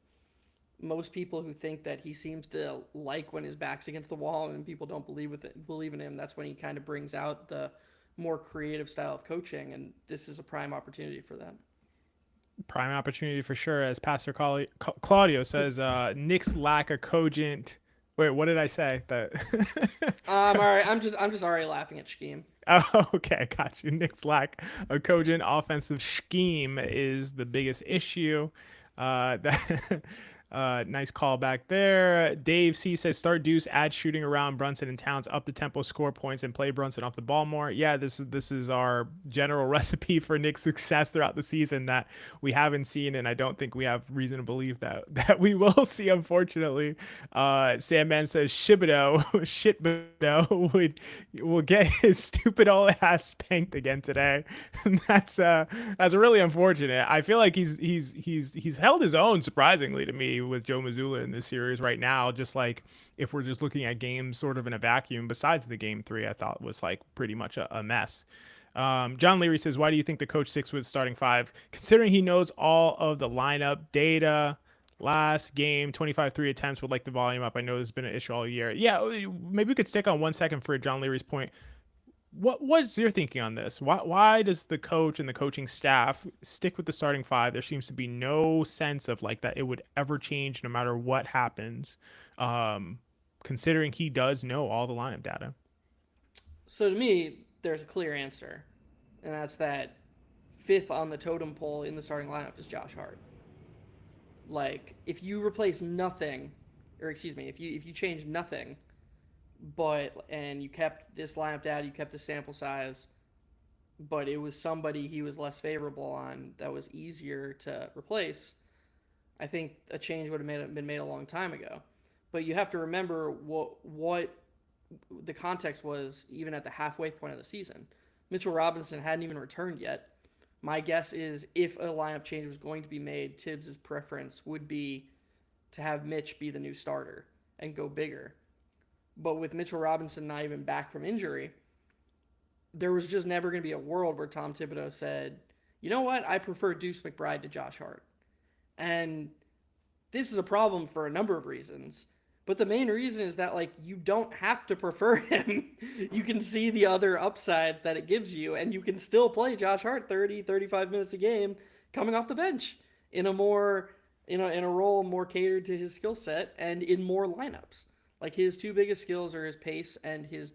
most people who think that he seems to like when his back's against the wall and people don't believe in him. That's when he kind of brings out the more creative style of coaching, and this is a prime opportunity for that. Prime opportunity for sure. As Pastor Claudio says, Knicks lack a cogent Wait, what did I say? That All right. I'm just already laughing at scheme. Oh, okay, got you. Nick's lack of cogent offensive scheme is the biggest issue. That nice call back there. Dave C says start Deuce, add shooting around Brunson and Towns, up the tempo, score points, and play Brunson off the ball more. Yeah, this is our general recipe for Nick's success throughout the season that we haven't seen, and I don't think we have reason to believe that we will see. Unfortunately, Sandman says Shibido, Shitbido will get his stupid old ass spanked again today. And that's really unfortunate. I feel like he's held his own surprisingly to me with Joe Mazzulla in this series right now. Just like if we're just looking at games sort of in a vacuum, besides the game three, I thought was like pretty much a mess. John Leary says, "Why do you think the coach sticks with starting five, considering he knows all of the lineup data?" Last game, 25 3 attempts would like the volume up. I know this has been an issue all year. Yeah, maybe we could stick on 1 second for John Leary's point. What's your thinking on this? Why does the coach and the coaching staff stick with the starting five? There seems to be no sense of like that it would ever change no matter what happens. Considering he does know all the lineup data. So to me, there's a clear answer, and that's that fifth on the totem pole in the starting lineup is Josh Hart. Like if you replace nothing, or excuse me, if you change nothing, and you kept this lineup data, you kept the sample size, but it was somebody he was less favorable on that was easier to replace, I think a change would have been made a long time ago. But you have to remember what the context was even at the halfway point of the season. Mitchell Robinson hadn't even returned yet. My guess is if a lineup change was going to be made, Tibbs' preference would be to have Mitch be the new starter and go bigger. But with Mitchell Robinson not even back from injury, there was just never going to be a world where Tom Thibodeau said, you know what, I prefer Deuce McBride to Josh Hart. And this is a problem for a number of reasons. But the main reason is that, like, you don't have to prefer him. You can see the other upsides that it gives you, and you can still play Josh Hart 30, 35 minutes a game coming off the bench in a more, in a role more catered to his skill set and in more lineups. Like, his two biggest skills are his pace and his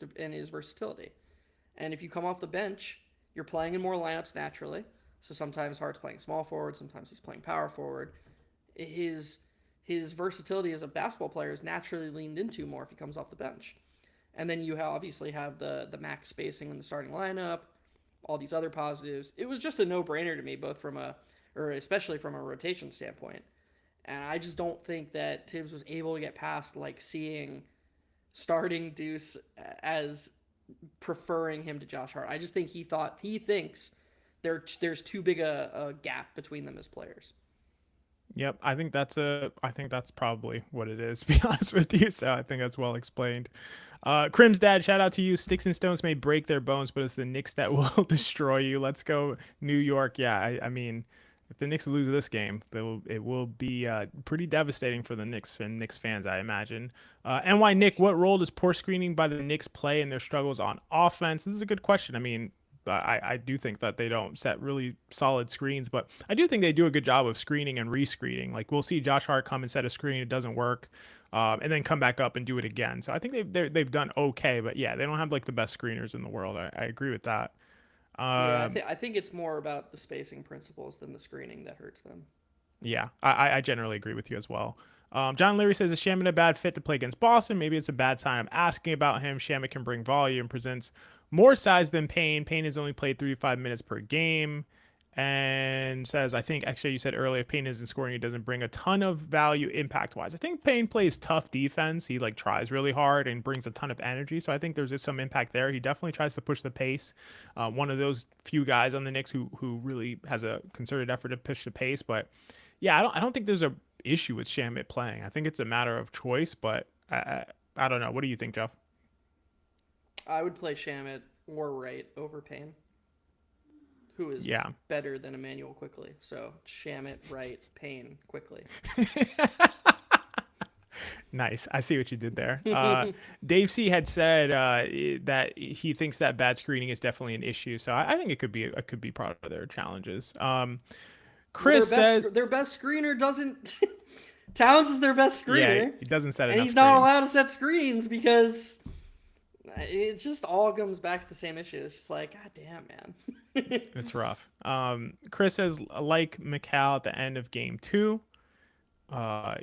versatility. And if you come off the bench, you're playing in more lineups naturally. So sometimes Hart's playing small forward, sometimes he's playing power forward. His versatility as a basketball player is naturally leaned into more if he comes off the bench. And then you obviously have the max spacing in the starting lineup, all these other positives. It was just a no-brainer to me, both especially from a rotation standpoint. And I just don't think that Tibbs was able to get past like seeing starting Deuce as preferring him to Josh Hart. I just think he thinks there's too big a gap between them as players. Yep, I think that's probably what it is, to be honest with you. So I think that's well explained. Crim's dad, shout out to you. Sticks and stones may break their bones, but it's the Knicks that will destroy you. Let's go, New York. Yeah, I mean, if the Knicks lose this game, it will be pretty devastating for the Knicks and Knicks fans, I imagine. NY Nick, what role does poor screening by the Knicks play in their struggles on offense? This is a good question. I mean, I do think that they don't set really solid screens, but I do think they do a good job of screening and re-screening. Like we'll see Josh Hart come and set a screen, it doesn't work, and then come back up and do it again. So I think they've done okay, but yeah, they don't have like the best screeners in the world. I agree with that. Yeah, Um, I think it's more about the spacing principles than the screening that hurts them. Yeah, I generally agree with you as well. John Leary says, is Shamit a bad fit to play against Boston? Maybe it's a bad sign. I'm asking about him. Shamit can bring volume, presents more size than Payne. Payne has only played 35 minutes per game. And says, I think, actually, you said earlier, if Payne isn't scoring, he doesn't bring a ton of value impact wise. I think Payne plays tough defense. He like tries really hard and brings a ton of energy. So I think there's just some impact there. He definitely tries to push the pace. One of those few guys on the Knicks who really has a concerted effort to push the pace. But yeah, I don't think there's a issue with Shamit playing. I think it's a matter of choice, but I don't know. What do you think, Jeff? I would play Shamit or Wright over Payne, who is Yeah. better than Emmanuel quickly. So Shamit, Wright, Payne quickly. Nice. I see what you did there. Dave C had said that he thinks that bad screening is definitely an issue. So I think it could be part of their challenges. Well, Chris says, their best screener doesn't Towns is their best Yeah, screener, he doesn't set and enough he's not screens. allowed to set screens because it just all comes back to the same issue. It's just like, God damn, man. It's rough. Chris says like McCall at the end of game two.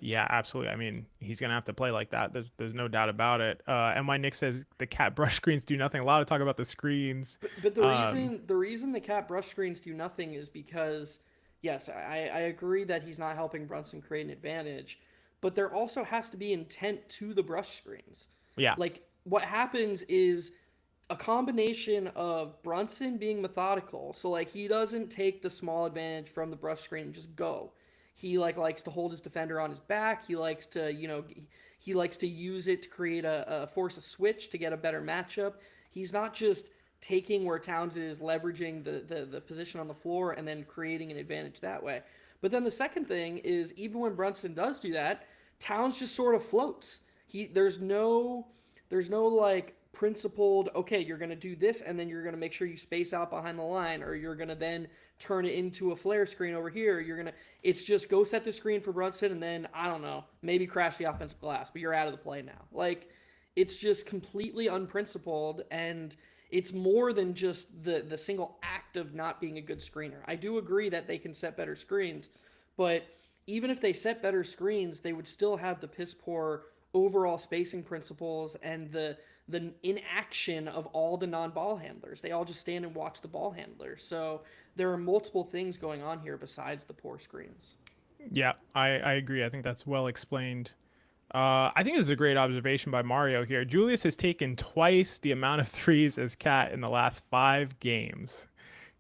Yeah, absolutely. I mean, he's gonna have to play like that. There's no doubt about it. And my Nick says the cat brush screens do nothing. A lot of talk about the screens. But Um, the reason the cat brush screens do nothing is because yes, I agree that he's not helping Brunson create an advantage, but there also has to be intent to the brush screens. yeah, Like what happens is a combination of Brunson being methodical, so like he doesn't take the small advantage from the brush screen and just go. He like likes to hold his defender on his back. He likes to, he likes to use it to create a force a switch to get a better matchup. He's not just taking where Towns is leveraging the position on the floor and then creating an advantage that way. But then the second thing is even when Brunson does do that, Towns just sort of floats. There's no like principled, okay, you're going to do this and then you're going to make sure you space out behind the line, or you're going to then turn it into a flare screen over here. It's just go set the screen for Brunson and then, I don't know, maybe crash the offensive glass, but you're out of the play now. Like, it's just completely unprincipled, and it's more than just the single act of not being a good screener. I do agree that they can set better screens, but even if they set better screens, they would still have the piss poor overall spacing principles and the inaction of all the non-ball handlers. They all just stand and watch the ball handler. So there are multiple things going on here besides the poor screens. yeah, I agree. I think that's well explained. I think this is a great observation by Mario here. Julius has taken twice the amount of threes as Cat in the last 5 games.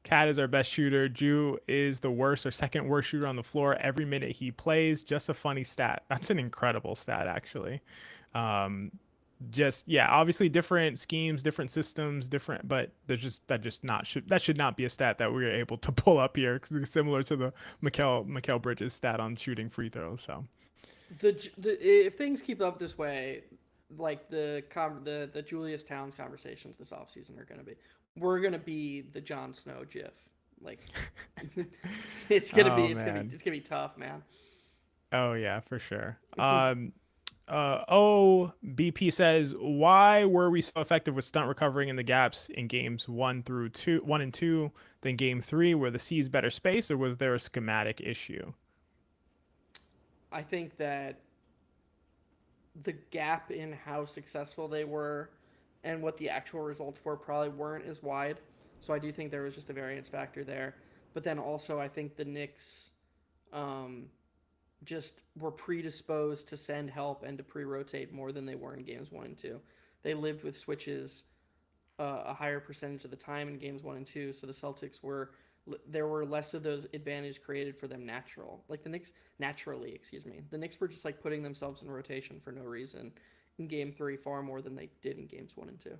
Cat is our best shooter. Ju is the worst or second worst shooter on the floor every minute he plays. Just a funny stat. That's an incredible stat, actually. Um, just yeah, obviously different schemes, different systems, different, but there's just that should not be a stat that we are able to pull up here, similar to the Mikael Bridges stat on shooting free throws. So If things keep up this way, like the Julius Towns conversations this offseason are going to be, we're going to be the Jon Snow gif. Like oh it's man, going to be tough, man. oh yeah, for sure. OBP says, why were we so effective with stunt recovering in the gaps in games 1 and 2 than game 3? Were the C's better space, or was there a schematic issue? I think that the gap in how successful they were and what the actual results were probably weren't as wide. So I do think there was just a variance factor there. But then also, I think the Knicks um, just were predisposed to send help and to pre-rotate more than they were in games 1 and 2. They lived with switches a higher percentage of the time in games 1 and 2. So the Celtics were there were less of those advantage created for them like the Knicks naturally, excuse me. The Knicks were just like putting themselves in rotation for no reason in game 3 far more than they did in games 1 and 2.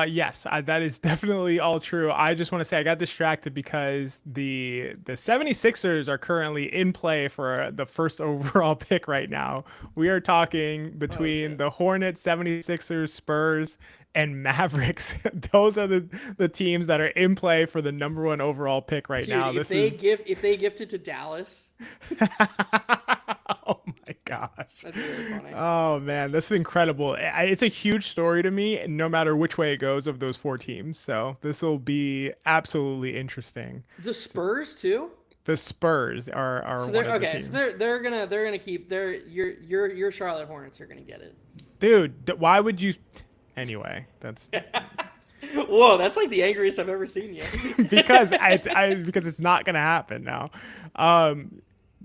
Yes, that is definitely all true. I just want to say I got distracted because the 76ers are currently in play for the first overall pick right now. We are talking Oh between shit. the Hornets, 76ers, Spurs, and Mavericks. Those are the teams that are in play for the number 1 overall pick right Dude, now. This is if they gifted to Dallas, oh my gosh. that'd be really funny. Oh man, this is incredible. It's a huge story to me, no matter which way it goes of those 4 teams. So this will be absolutely interesting. The Spurs too? The Spurs are So one they're of the okay. So teams. they're gonna keep your Charlotte Hornets are gonna get it. Dude, why would you? Anyway, that's Whoa, that's like the angriest I've ever seen you. because it's not gonna happen now. Um,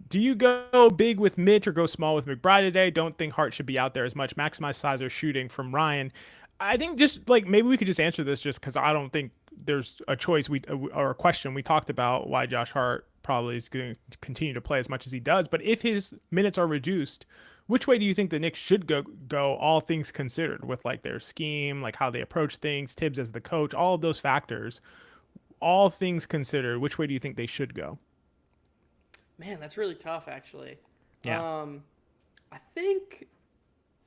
do you go big with Mitch or go small with McBride today? Don't think Hart should be out there as much. Maximize size or shooting from Ryan. I think just like maybe we could just answer this just because I don't think there's a choice or a question. We talked about why Josh Hart probably is going to continue to play as much as he does, but if his minutes are reduced, which way do you think the Knicks should go all things considered with like their scheme, like how they approach things, Tibbs as the coach, all of those factors, all things considered, which way do you think they should go? Man, that's really tough, actually. Yeah. I think,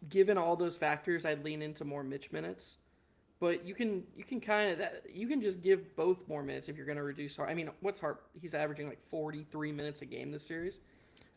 given all those factors, I'd lean into more Mitch minutes. But you can kind of you can just give both more minutes if you're going to reduce Hart. I mean, what's Hart? He's averaging like 43 minutes a game this series.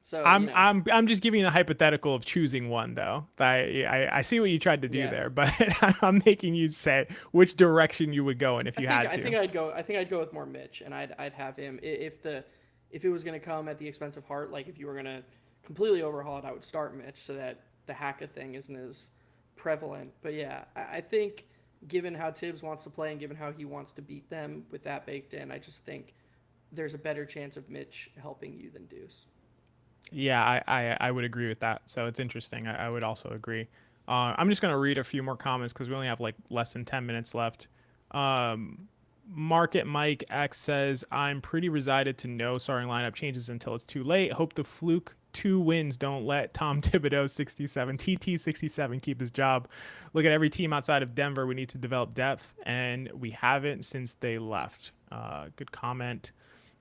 So I'm just giving you the hypothetical of choosing one though. I see what you tried to do yeah. there, but I'm making you say which direction you would go in if I you think had I think to. I'd go. I think I'd go with more Mitch, and I'd have him if it was going to come at the expense of Hart. Like if you were going to completely overhaul it, I would start Mitch so that the Hacka thing isn't as prevalent. But yeah, I think given how Tibbs wants to play and given how he wants to beat them with that baked in, I just think there's a better chance of Mitch helping you than Deuce. Yeah, I would agree with that. So it's interesting. I would also agree. I'm just gonna read a few more comments because we only have like less than 10 minutes left. Um, Market Mike X says, I'm pretty resided to no starting lineup changes until it's too late. Hope the fluke 2 wins don't let Tom Thibodeau 67 TT 67 keep his job. Look at every team outside of Denver. We need to develop depth, and we haven't since they left. Good comment.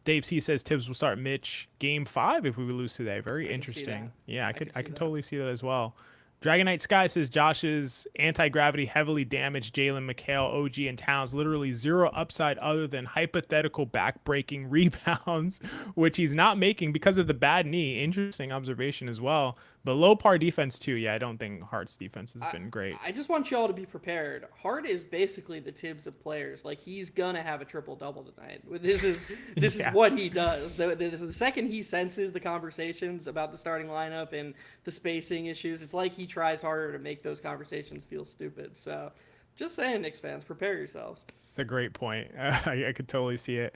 Dave C says Tibbs will start Mitch game 5 if we lose today. Very I could see that. interesting. Yeah, I could I see could that. totally see that as well. Dragon Knight Sky says Josh's anti-gravity heavily damaged Jalen McHale, OG, and Towns. Literally zero upside other than hypothetical back-breaking rebounds, which he's not making because of the bad knee. Interesting observation as well. But low par defense too. Yeah, I don't think Hart's defense has I been great. I just want y'all to be prepared. Hart is basically the Tibbs of players. Like he's gonna have a triple double tonight. This is Yeah. what he does. The second he senses the conversations about the starting lineup and the spacing issues, it's like he tries harder to make those conversations feel stupid. So, just saying, Knicks fans, prepare yourselves. It's a great point. I could totally see it.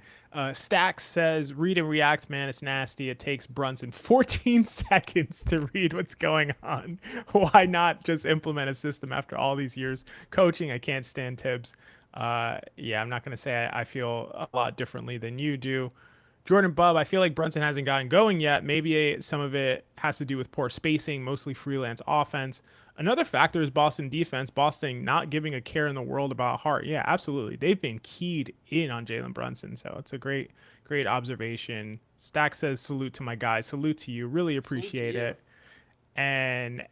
Stacks says, read and react, man. It's nasty. It takes Brunson 14 seconds to read what's going on. Why not just implement a system after all these years coaching? I can't stand Tibbs. Yeah, I'm not going to say I feel a lot differently than you do. Jordan Bub, I feel like Brunson hasn't gotten going yet. Maybe some of it has to do with poor spacing, mostly freelance offense. Another factor is Boston defense. Boston not giving a care in the world about Hart. Yeah, absolutely. They've been keyed in on Jalen Brunson. So it's a great observation. Stack says, salute to my guys. Salute to you. Really Salute to appreciate you. it. And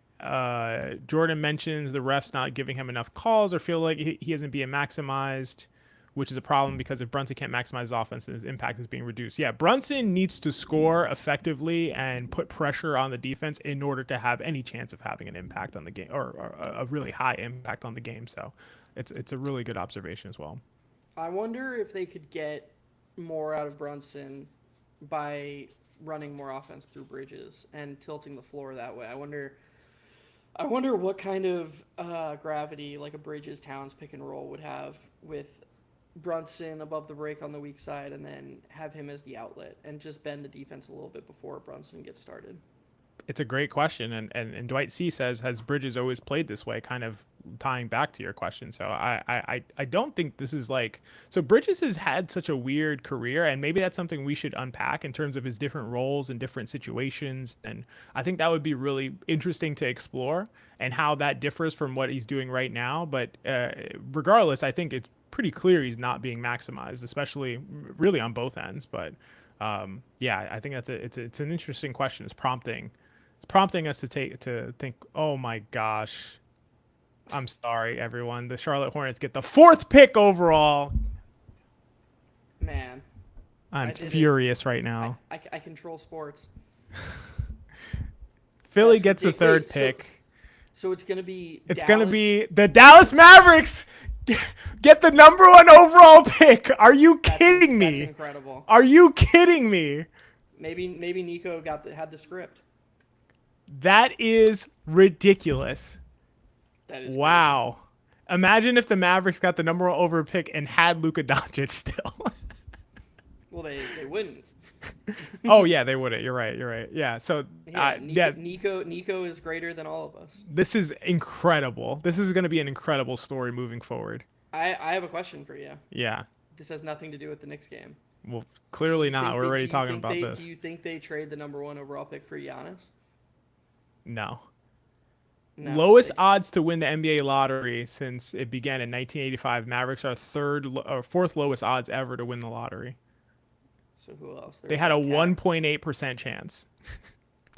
Jordan mentions the refs not giving him enough calls or feel like he isn't being maximized, which is a problem because if Brunson can't maximize his offense, then his impact is being reduced. Yeah, Brunson needs to score effectively and put pressure on the defense in order to have any chance of having an impact on the game or a really high impact on the game. So it's a really good observation as well. I wonder if they could get more out of Brunson by running more offense through Bridges and tilting the floor that way. I wonder what kind of gravity like a Bridges Towns pick and roll would have with Brunson above the break on the weak side, and then have him as the outlet and just bend the defense a little bit before Brunson gets started. It's a great question, and Dwight C says, has Bridges always played this way? Kind of tying back to your question. So I don't think this is like, so Bridges has had such a weird career, and maybe that's something we should unpack in terms of his different roles and different situations. And I think that would be really interesting to explore and how that differs from what he's doing right now. But regardless, I think it's pretty clear he's not being maximized, especially really on both ends. But yeah, I think it's an interesting question. It's prompting us to think, oh my gosh, I'm sorry, everyone. The Charlotte Hornets get the 4th pick overall. Man, I'm I did it. furious right now. I control sports. Philly That's gets the ridiculous. third pick. So it's gonna be It's going to Dallas. be the Dallas Mavericks get the #1 overall pick. Are you kidding That's me? incredible. Are you kidding me? Maybe Nico had the script. That is ridiculous. That is crazy. Wow. Imagine if the Mavericks got the #1 overall pick and had Luka Doncic still. Well, they wouldn't. Oh yeah, they wouldn't. You're right. You're right. Yeah. So Yeah, yeah, Nico is greater than all of us. this is incredible. This is going to be an incredible story moving forward. I have a question for you. Yeah. This has nothing to do with the Knicks game. Well, clearly not. We're already talking about Do this. you think they trade the #1 overall pick for Giannis? No. No. Lowest odds to win the NBA lottery since it began in 1985. Mavericks are or 4th lowest odds ever to win the lottery. So who else? They had a 1.8% chance.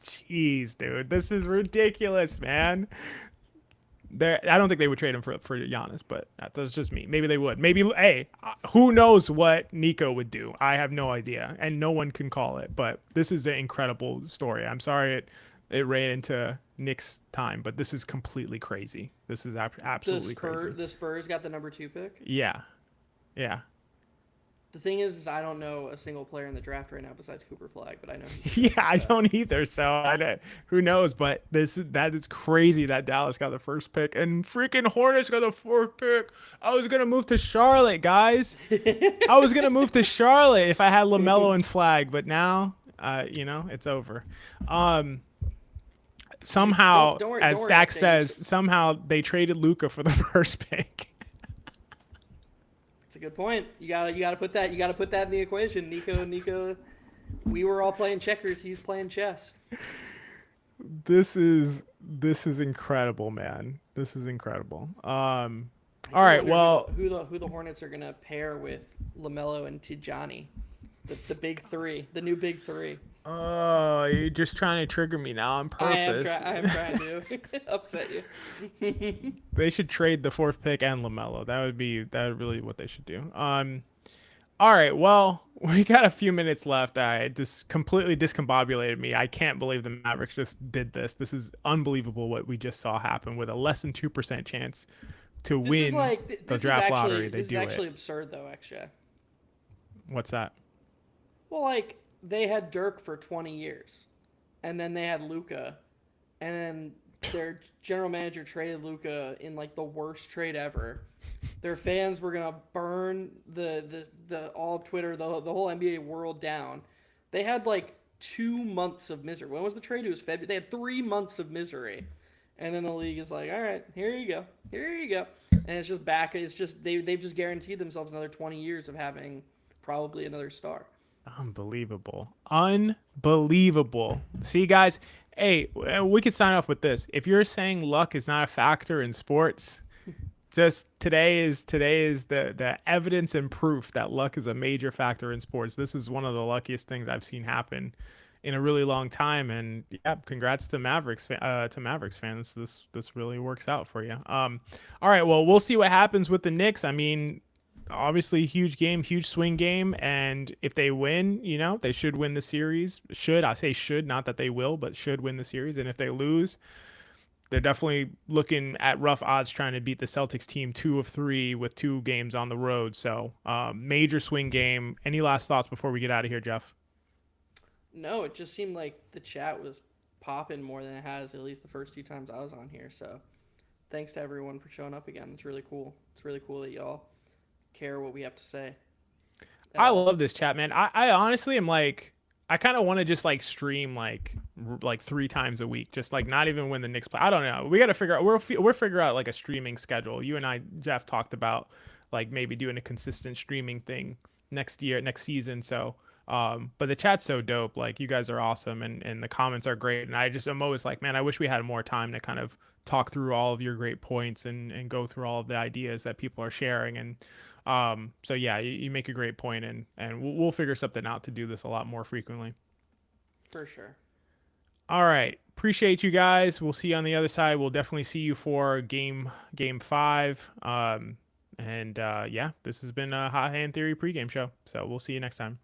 Jeez, dude, this is ridiculous, man. I don't think they would trade him for Giannis, but that's just me. Maybe they would. Maybe, hey, who knows what Nico would do? I have no idea, and no one can call it. But this is an incredible story. I'm sorry it ran into Knicks time, but this is completely crazy. This is absolutely crazy. The Spurs got the number 2 pick. Yeah, yeah. The thing is I don't know a single player in the draft right now besides Cooper Flag, but I know he's Yeah, good. I So don't either. So who knows? But that is crazy that Dallas got the first pick and freaking Hornets got the fourth pick. I was gonna move to Charlotte, guys. I was gonna move to Charlotte if I had LaMelo and Flag, but now, it's over. Somehow, don't worry, as don't worry, Stack Dave. says, somehow they traded Luca for the first pick. It's a good point. You gotta put that in the equation. Nico, we were all playing checkers. He's playing chess. This is incredible, man. This is incredible. I All do right, wonder well, who the Hornets are gonna pair with LaMelo and Tijani, the big three, the new big three. oh, you're just trying to trigger me now on purpose. I am trying to upset you. They should trade the fourth pick and LaMelo. That would really what they should do. All right, well, we got a few minutes left. It just completely discombobulated me. I can't believe the Mavericks just did this. This is unbelievable what we just saw happen with a less than 2% chance to This is win like the this is draft actually lottery. They this is do actually it. absurd though, actually. What's that? Well, like they had Dirk for 20 years, and then they had Luca, and then their general manager traded Luca in like the worst trade ever. Their fans were gonna burn the all of Twitter, the whole NBA world down. They had like 2 months of misery. When was the trade? It was February. They had 3 months of misery, and then the league is like, all right, here you go, here you go, and it's just back. It's just they've just guaranteed themselves another 20 years of having probably another star. Unbelievable. Unbelievable. See, guys, hey, we could sign off with this. If you're saying luck is not a factor in sports, just today is the evidence and proof that luck is a major factor in sports. This is one of the luckiest things I've seen happen in a really long time. And yeah, congrats to Mavericks fans. This really works out for you. All right, well, we'll see what happens with the Knicks. I mean, obviously huge game, huge swing game, and if they win, they should win the series. I say should, not that they will, but should win the series. And if they lose, they're definitely looking at rough odds trying to beat the Celtics team 2 of 3 with 2 games on the road. So major swing game. Any last thoughts before we get out of here, Jeff? No, it just seemed like the chat was popping more than it has at least the first 2 times I was on here. So thanks to everyone for showing up again. It's really cool. It's really cool that y'all care what we have to say at I all. love this chat, man. I honestly am like, I kind of want to just like stream like 3 times a week, just like not even when the Knicks play. I don't know. We got to figure out. We're figure out like a streaming schedule. You and I, Jeff, talked about like maybe doing a consistent streaming thing next season. So, but the chat's so dope. Like you guys are awesome, and the comments are great. And I'm always like, man, I wish we had more time to kind of talk through all of your great points and go through all of the ideas that people are sharing. And so yeah, you make a great point, and we'll figure something out to do this a lot more frequently. For sure. All right. Appreciate you guys. We'll see you on the other side. We'll definitely see you for game 5. Yeah, this has been a Hot Hand Theory pregame show. So we'll see you next time.